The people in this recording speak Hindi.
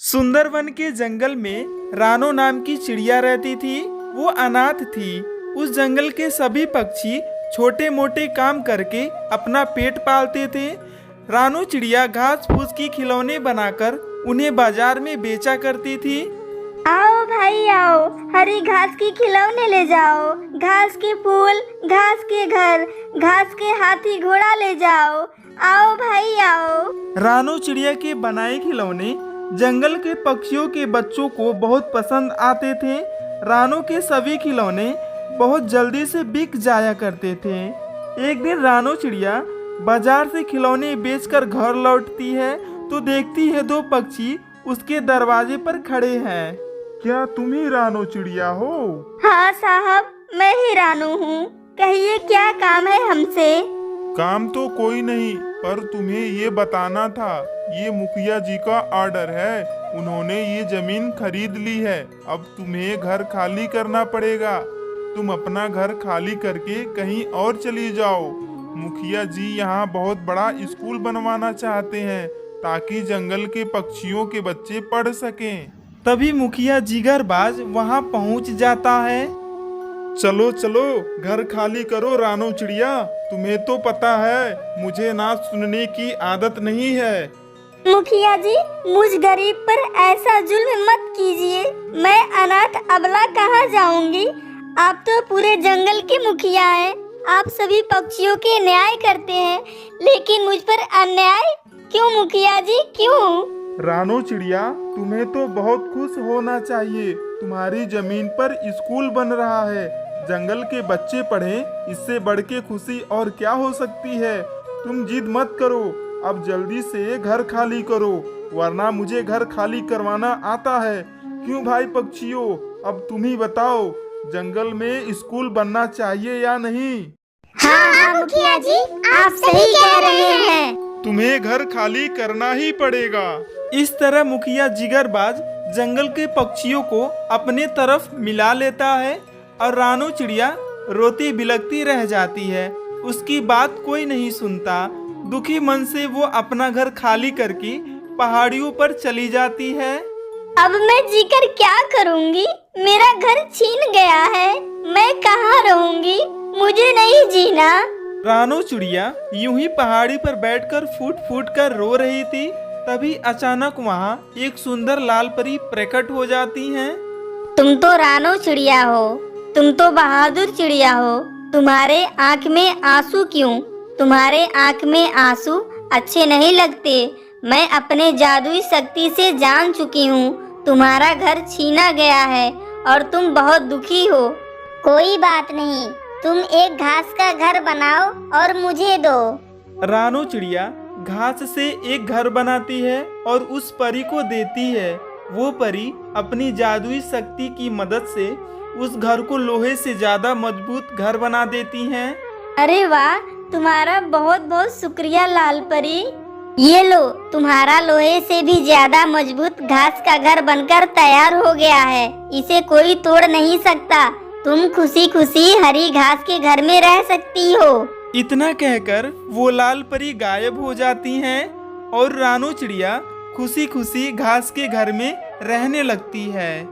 सुंदरवन के जंगल में रानो नाम की चिड़िया रहती थी। वो अनाथ थी। उस जंगल के सभी पक्षी छोटे मोटे काम करके अपना पेट पालते थे। रानो चिड़िया घास फूस की खिलौने बनाकर उन्हें बाजार में बेचा करती थी। आओ भाई आओ, हरी घास की खिलौने ले जाओ, घास के फूल, घास के घर, घास के हाथी घोड़ा ले जाओ। आओ भाई आओ। रानो चिड़िया के बनाए खिलौने जंगल के पक्षियों के बच्चों को बहुत पसंद आते थे। रानो के सभी खिलौने बहुत जल्दी से बिक जाया करते थे। एक दिन रानो चिड़िया बाजार से खिलौने बेचकर घर लौटती है तो देखती है दो पक्षी उसके दरवाजे पर खड़े हैं। क्या तुम ही रानो चिड़िया हो? हाँ साहब, मैं ही रानू हूँ। कहिए क्या काम है हमसे? काम तो कोई नहीं, पर तुम्हें ये बताना था, ये मुखिया जी का ऑर्डर है। उन्होंने ये जमीन खरीद ली है। अब तुम्हें घर खाली करना पड़ेगा। तुम अपना घर खाली करके कहीं और चली जाओ। मुखिया जी यहाँ बहुत बड़ा स्कूल बनवाना चाहते हैं ताकि जंगल के पक्षियों के बच्चे पढ़ सकें। तभी मुखिया जिगरबाज वहाँ पहुँच जाता है। चलो चलो, घर खाली करो रानो चिड़िया। तुम्हें तो पता है मुझे ना सुनने की आदत नहीं है। मुखिया जी, मुझ गरीब पर ऐसा जुल्म मत कीजिए। मैं अनाथ अबला कहाँ जाऊंगी? आप तो पूरे जंगल के मुखिया हैं। आप सभी पक्षियों के न्याय करते हैं, लेकिन मुझ पर अन्याय क्यों मुखिया जी, क्यों? रानो चिड़िया, तुम्हें तो बहुत खुश होना चाहिए। तुम्हारी जमीन पर स्कूल बन रहा है, जंगल के बच्चे पढ़ें, इससे बढ़ के खुशी और क्या हो सकती है। तुम जिद मत करो, अब जल्दी से घर खाली करो, वरना मुझे घर खाली करवाना आता है। क्यों भाई पक्षियों, अब तुम ही बताओ, जंगल में स्कूल बनना चाहिए या नहीं? हाँ मुखिया जी, आप सही कह रहे हैं। तुम्हें घर खाली करना ही पड़ेगा। इस तरह मुखिया जिगरबाज जंगल के पक्षियों को अपने तरफ मिला लेता है और रानो चिड़िया रोती बिलखती रह जाती है। उसकी बात कोई नहीं सुनता। दुखी मन से वो अपना घर खाली करके पहाड़ियों पर चली जाती है। अब मैं जीकर क्या करूंगी? मेरा घर छीन गया है। मैं कहाँ रहूंगी? मुझे नहीं जीना। रानो चिड़िया यूं ही पहाड़ी पर बैठकर फूट फूट कर रो रही थी। तभी अचानक वहाँ एक सुंदर लाल परी प्रकट हो जाती हैं। तुम तो रानो चिड़िया हो, तुम तो बहादुर चिड़िया हो। तुम्हारे आँख में आंसू क्यों? तुम्हारे आँख में आंसू अच्छे नहीं लगते। मैं अपने जादुई शक्ति से जान चुकी हूँ, तुम्हारा घर छीना गया है और तुम बहुत दुखी हो। कोई बात नहीं, तुम एक घास का घर बनाओ और मुझे दो। रानो चिड़िया घास से एक घर बनाती है और उस परी को देती है। वो परी अपनी जादुई शक्ति की मदद से उस घर को लोहे से ज्यादा मजबूत घर बना देती हैं। अरे वाह, तुम्हारा बहुत बहुत शुक्रिया लाल परी। ये लो, तुम्हारा लोहे से भी ज्यादा मजबूत घास का घर बनकर तैयार हो गया है। इसे कोई तोड़ नहीं सकता। तुम खुशी खुशी हरी घास के घर में रह सकती हो। इतना कहकर वो लाल परी गायब हो जाती हैं और रानो चिड़िया खुशी खुशी घास के घर में रहने लगती है।